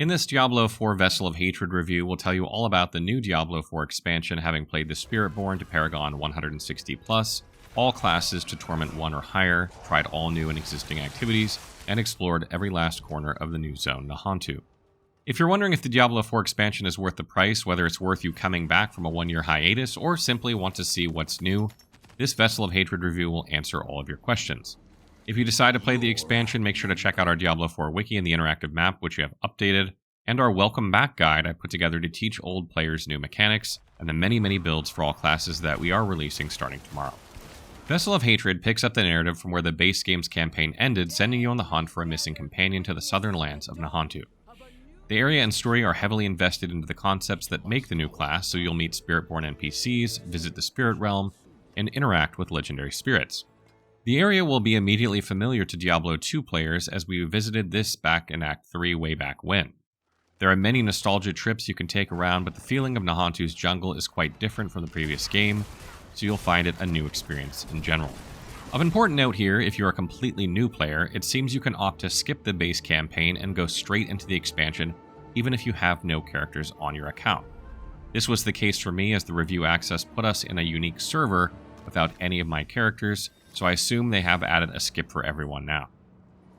In this Diablo 4 Vessel of Hatred review, we'll tell you all about the new Diablo 4 expansion, having played the Spiritborn to Paragon 160+, all classes to Torment I or higher, tried all new and existing activities, and explored every last corner of the new zone, Nahantu. If you're wondering if the Diablo 4 expansion is worth the price, whether it's worth you coming back from a one-year hiatus, or simply want to see what's new, this Vessel of Hatred review will answer all of your questions. If you decide to play the expansion, make sure to check out our Diablo 4 wiki and the interactive map, which we have updated, and our Welcome Back guide I put together to teach old players new mechanics, and the many builds for all classes that we are releasing starting tomorrow. Vessel of Hatred picks up the narrative from where the base game's campaign ended, sending you on the hunt for a missing companion to the southern lands of Nahantu. The area and story are heavily invested into the concepts that make the new class, so you'll meet Spiritborn NPCs, visit the Spirit Realm, and interact with legendary spirits. The area will be immediately familiar to Diablo 2 players, as we visited this back in Act 3 way back when. There are many nostalgia trips you can take around, but the feeling of Nahantu's jungle is quite different from the previous game, so you'll find it a new experience in general. Of important note here, if you're a completely new player, it seems you can opt to skip the base campaign and go straight into the expansion, even if you have no characters on your account. This was the case for me, as the review access put us in a unique server without any of my characters, so I assume they have added a skip for everyone now.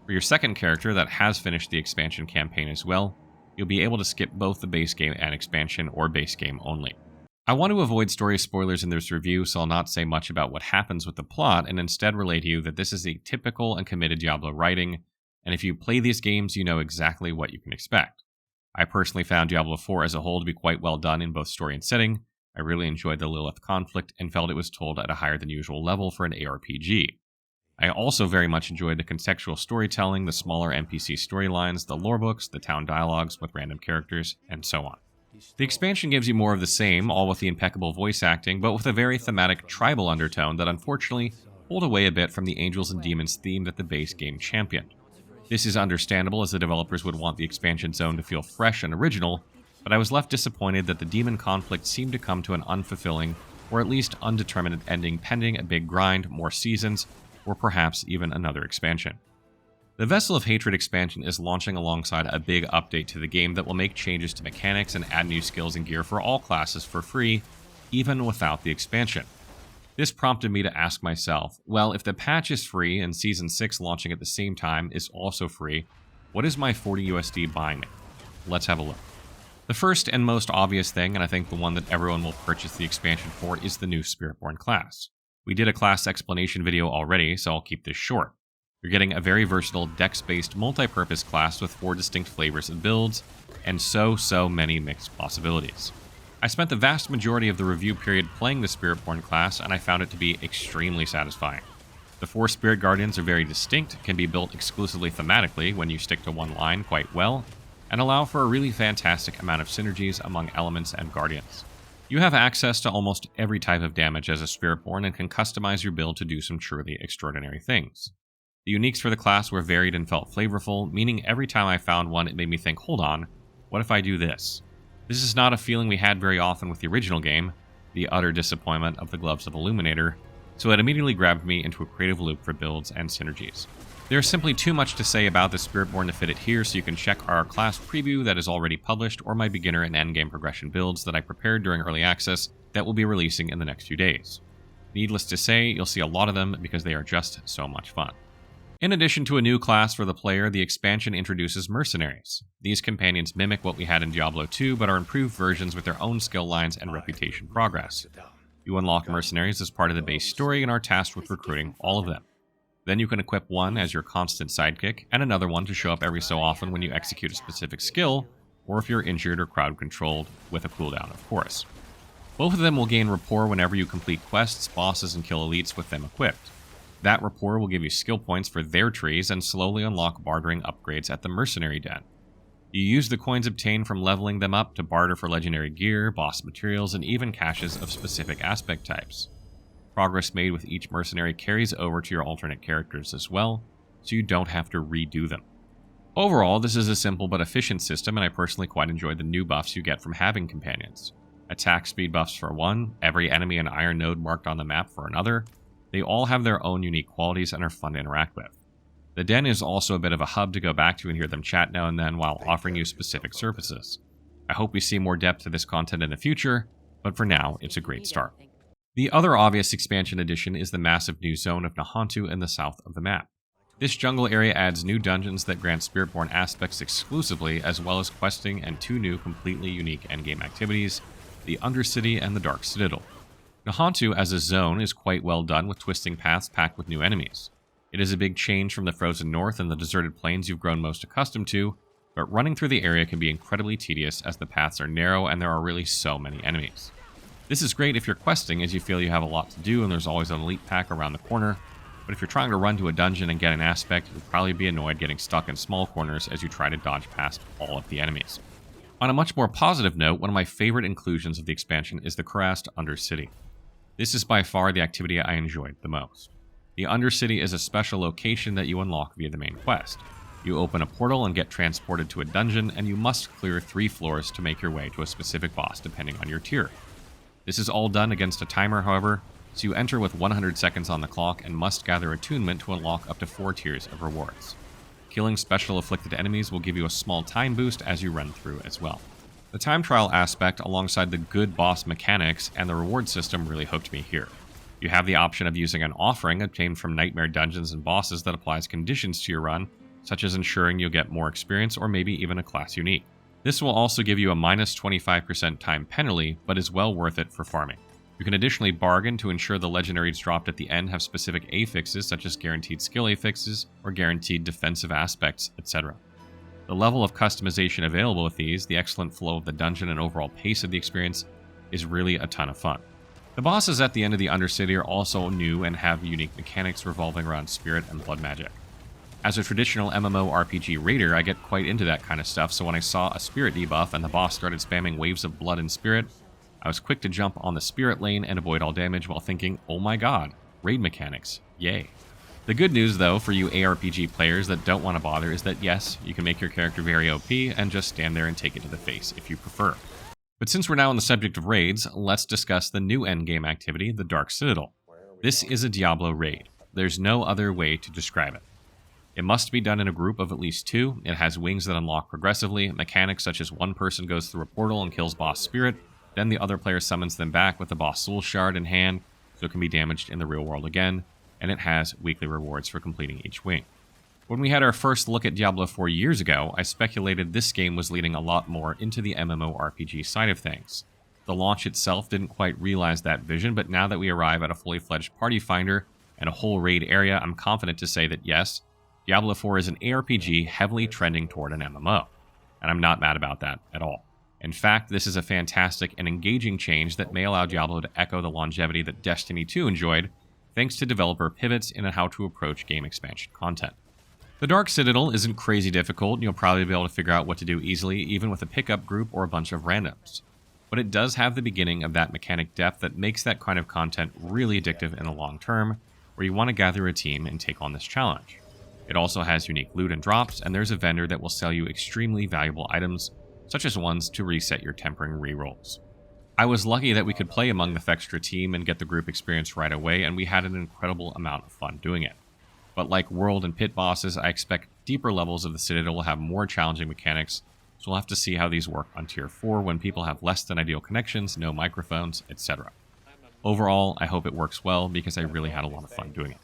For your second character that has finished the expansion campaign as well, you'll be able to skip both the base game and expansion, or base game only. I want to avoid story spoilers in this review, so I'll not say much about what happens with the plot, and instead relay to you that this is a typical and committed Diablo writing, and if you play these games, you know exactly what you can expect. I personally found Diablo 4 as a whole to be quite well done in both story and setting. I really enjoyed the Lilith conflict, and felt it was told at a higher than usual level for an ARPG. I also very much enjoyed the contextual storytelling, the smaller NPC storylines, the lore books, the town dialogues with random characters, and so on. The expansion gives you more of the same, all with the impeccable voice acting, but with a very thematic tribal undertone that unfortunately pulled away a bit from the Angels and Demons theme that the base game championed. This is understandable, as the developers would want the expansion zone to feel fresh and original, but I was left disappointed that the demon conflict seemed to come to an unfulfilling, or at least undetermined ending, pending a big grind, more seasons, or perhaps even another expansion. The Vessel of Hatred expansion is launching alongside a big update to the game that will make changes to mechanics and add new skills and gear for all classes for free, even without the expansion. This prompted me to ask myself, well, if the patch is free and Season 6 launching at the same time is also free, what is my 40 USD buying me? Let's have a look. The first and most obvious thing, and I think the one that everyone will purchase the expansion for, is the new Spiritborn class. We did a class explanation video already, so I'll keep this short. You're getting a very versatile dex-based multi-purpose class with 4 distinct flavors and builds, and so many mixed possibilities. I spent the vast majority of the review period playing the Spiritborn class, and I found it to be extremely satisfying. The 4 Spirit Guardians are very distinct, can be built exclusively thematically when you stick to one line quite well, and allow for a really fantastic amount of synergies among elements and guardians. You have access to almost every type of damage as a Spiritborn and can customize your build to do some truly extraordinary things. The uniques for the class were varied and felt flavorful, meaning every time I found one it made me think, hold on, what if I do this? This is not a feeling we had very often with the original game, the utter disappointment of the Gloves of Illuminator, so it immediately grabbed me into a creative loop for builds and synergies. There's simply too much to say about the Spiritborn to fit it here, so you can check our class preview that is already published, or my beginner and endgame progression builds that I prepared during early access that will be releasing in the next few days. Needless to say, you'll see a lot of them because they are just so much fun. In addition to a new class for the player, the expansion introduces Mercenaries. These companions mimic what we had in Diablo 2, but are improved versions with their own skill lines and reputation progress. You unlock Mercenaries as part of the base story and are tasked with recruiting all of them. Then you can equip one as your constant sidekick, and another one to show up every so often when you execute a specific skill, or if you're injured or crowd-controlled, with a cooldown, of course. Both of them will gain rapport whenever you complete quests, bosses, and kill elites with them equipped. That rapport will give you skill points for their trees and slowly unlock bartering upgrades at the Mercenary Den. You use the coins obtained from leveling them up to barter for legendary gear, boss materials, and even caches of specific aspect types. Progress made with each mercenary carries over to your alternate characters as well, so you don't have to redo them. Overall, this is a simple but efficient system, and I personally quite enjoy the new buffs you get from having companions. Attack speed buffs for one, every enemy and iron node marked on the map for another. They all have their own unique qualities and are fun to interact with. The den is also a bit of a hub to go back to and hear them chat now and then while offering you specific services. I hope we see more depth to this content in the future, but for now, it's a great start. The other obvious expansion addition is the massive new zone of Nahantu in the south of the map. This jungle area adds new dungeons that grant Spiritborn aspects exclusively, as well as questing and 2 new completely unique endgame activities, the Undercity and the Dark Citadel. Nahantu as a zone is quite well done with twisting paths packed with new enemies. It is a big change from the frozen north and the deserted plains you've grown most accustomed to, but running through the area can be incredibly tedious as the paths are narrow and there are really so many enemies. This is great if you're questing as you feel you have a lot to do and there's always an elite pack around the corner, but if you're trying to run to a dungeon and get an aspect, you'll probably be annoyed getting stuck in small corners as you try to dodge past all of the enemies. On a much more positive note, one of my favorite inclusions of the expansion is the Kurast Undercity. This is by far the activity I enjoyed the most. The Undercity is a special location that you unlock via the main quest. You open a portal and get transported to a dungeon, and you must clear 3 floors to make your way to a specific boss depending on your tier. This is all done against a timer, however, so you enter with 100 seconds on the clock and must gather attunement to unlock up to 4 tiers of rewards. Killing special afflicted enemies will give you a small time boost as you run through as well. The time trial aspect alongside the good boss mechanics and the reward system really hooked me here. You have the option of using an offering obtained from nightmare dungeons and bosses that applies conditions to your run, such as ensuring you'll get more experience or maybe even a class unique. This will also give you a minus 25% time penalty, but is well worth it for farming. You can additionally bargain to ensure the legendaries dropped at the end have specific affixes such as guaranteed skill affixes or guaranteed defensive aspects, etc. The level of customization available with these, the excellent flow of the dungeon and overall pace of the experience is really a ton of fun. The bosses at the end of the Undercity are also new and have unique mechanics revolving around spirit and blood magic. As a traditional MMORPG raider, I get quite into that kind of stuff, so when I saw a spirit debuff and the boss started spamming waves of blood and spirit, I was quick to jump on the spirit lane and avoid all damage while thinking, oh my god, raid mechanics, yay. The good news though for you ARPG players that don't want to bother is that yes, you can make your character very OP and just stand there and take it to the face if you prefer. But since we're now on the subject of raids, let's discuss the new endgame activity, the Dark Citadel. This is a Diablo raid. There's no other way to describe it. It must be done in a group of at least 2, it has wings that unlock progressively, mechanics such as one person goes through a portal and kills boss spirit, then the other player summons them back with the boss soul shard in hand, so it can be damaged in the real world again, and it has weekly rewards for completing each wing. When we had our first look at Diablo 4 years ago, I speculated this game was leading a lot more into the MMORPG side of things. The launch itself didn't quite realize that vision, but now that we arrive at a fully fledged party finder and a whole raid area, I'm confident to say that yes, Diablo 4 is an ARPG heavily trending toward an MMO, and I'm not mad about that at all. In fact, this is a fantastic and engaging change that may allow Diablo to echo the longevity that Destiny 2 enjoyed, thanks to developer pivots in how to approach game expansion content. The Dark Citadel isn't crazy difficult, and you'll probably be able to figure out what to do easily, even with a pickup group or a bunch of randoms. But it does have the beginning of that mechanic depth that makes that kind of content really addictive in the long term, where you want to gather a team and take on this challenge. It also has unique loot and drops, and there's a vendor that will sell you extremely valuable items, such as ones to reset your tempering rerolls. I was lucky that we could play among the Fextra team and get the group experience right away, and we had an incredible amount of fun doing it. But like World and Pit bosses, I expect deeper levels of the Citadel will have more challenging mechanics, so we'll have to see how these work on Tier 4 when people have less than ideal connections, no microphones, etc. Overall, I hope it works well because I really had a lot of fun doing it.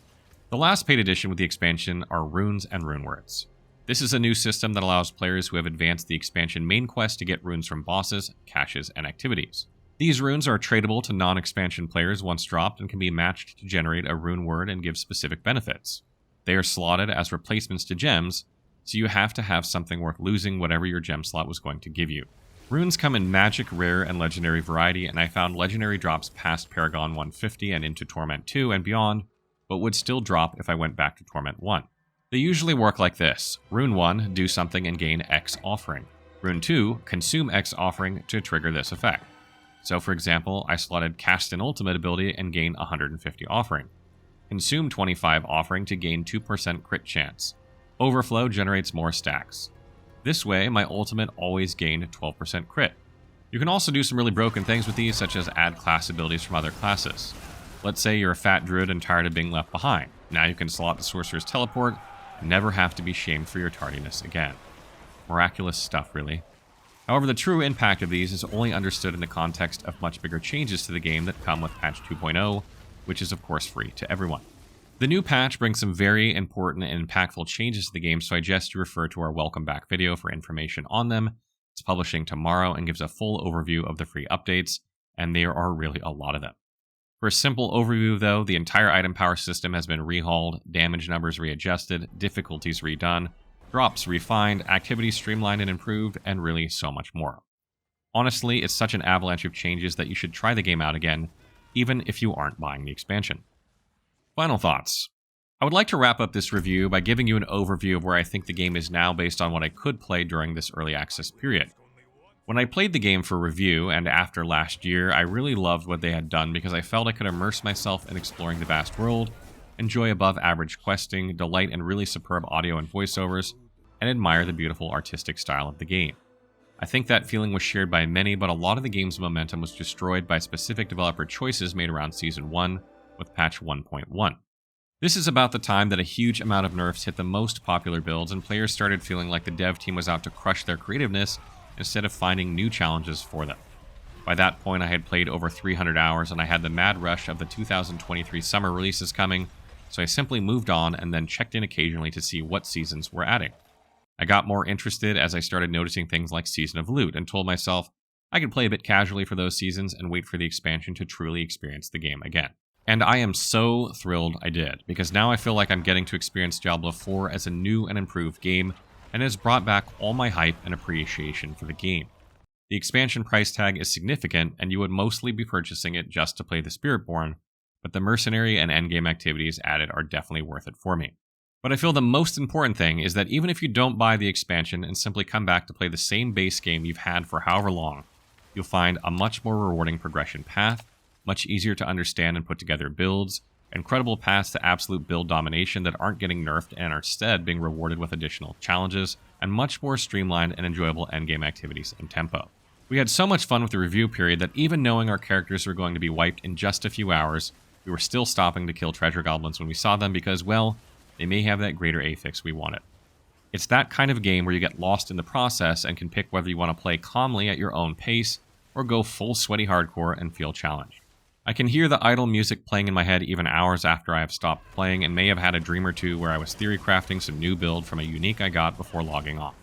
The last paid addition with the expansion are runes and runewords. This is a new system that allows players who have advanced the expansion main quest to get runes from bosses, caches, and activities. These runes are tradable to non-expansion players once dropped and can be matched to generate a rune word and give specific benefits. They are slotted as replacements to gems, so you have to have something worth losing whatever your gem slot was going to give you. Runes come in magic, rare, and legendary variety, and I found legendary drops past Paragon 150 and into Torment 2 and beyond, but would still drop if I went back to Torment 1. They usually work like this. Rune 1, do something and gain X offering. Rune 2, consume X offering to trigger this effect. So for example, I slotted Cast an Ultimate ability and gain 150 offering. Consume 25 offering to gain 2% crit chance. Overflow generates more stacks. This way, my ultimate always gained 12% crit. You can also do some really broken things with these, such as add class abilities from other classes. Let's say you're a fat druid and tired of being left behind. Now you can slot the sorcerer's teleport, never have to be shamed for your tardiness again. Miraculous stuff, really. However, the true impact of these is only understood in the context of much bigger changes to the game that come with patch 2.0, which is of course free to everyone. The new patch brings some very important and impactful changes to the game, so I suggest you refer to our welcome back video for information on them. It's publishing tomorrow and gives a full overview of the free updates, and there are really a lot of them. For a simple overview though, the entire item power system has been rehauled, damage numbers readjusted, difficulties redone, drops refined, activities streamlined and improved, and really so much more. Honestly, it's such an avalanche of changes that you should try the game out again, even if you aren't buying the expansion. Final thoughts. I would like to wrap up this review by giving you an overview of where I think the game is now based on what I could play during this early access period. When I played the game for review and after last year, I really loved what they had done because I felt I could immerse myself in exploring the vast world, enjoy above average questing, delight in really superb audio and voiceovers, and admire the beautiful artistic style of the game. I think that feeling was shared by many, but a lot of the game's momentum was destroyed by specific developer choices made around Season 1 with patch 1.1. This is about the time that a huge amount of nerfs hit the most popular builds and players started feeling like the dev team was out to crush their creativeness instead of finding new challenges for them. By that point, I had played over 300 hours and I had the mad rush of the 2023 summer releases coming, so I simply moved on and then checked in occasionally to see what seasons were adding. I got more interested as I started noticing things like Season of Loot and told myself I could play a bit casually for those seasons and wait for the expansion to truly experience the game again. And I am so thrilled I did, because now I feel like I'm getting to experience Diablo 4 as a new and improved game, and it has brought back all my hype and appreciation for the game. The expansion price tag is significant, and you would mostly be purchasing it just to play the Spiritborn, but the mercenary and endgame activities added are definitely worth it for me. But I feel the most important thing is that even if you don't buy the expansion and simply come back to play the same base game you've had for however long, you'll find a much more rewarding progression path, much easier to understand and put together builds, incredible paths to absolute build domination that aren't getting nerfed and are instead being rewarded with additional challenges, and much more streamlined and enjoyable endgame activities and tempo. We had so much fun with the review period that even knowing our characters were going to be wiped in just a few hours, we were still stopping to kill treasure goblins when we saw them because, well, they may have that greater affix we wanted. It's that kind of game where you get lost in the process and can pick whether you want to play calmly at your own pace or go full sweaty hardcore and feel challenged. I can hear the idle music playing in my head even hours after I have stopped playing and may have had a dream or two where I was theory crafting some new build from a unique I got before logging off.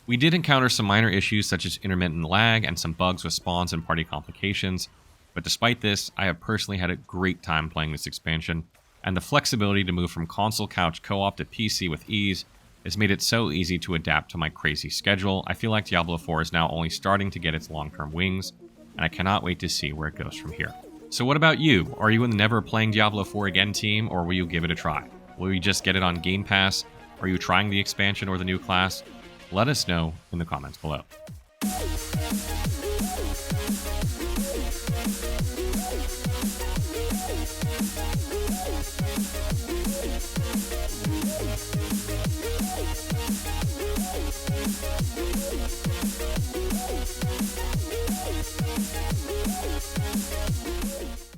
We did encounter some minor issues such as intermittent lag and some bugs with spawns and party complications, but despite this, I have personally had a great time playing this expansion, and the flexibility to move from console couch co-op to PC with ease has made it so easy to adapt to my crazy schedule. I feel like Diablo 4 is now only starting to get its long-term wings, and I cannot wait to see where it goes from here. So what about you? Are you in the never playing Diablo 4 again team, or will you give it a try? Will you just get it on Game Pass? Are you trying the expansion or the new class? Let us know in the comments below.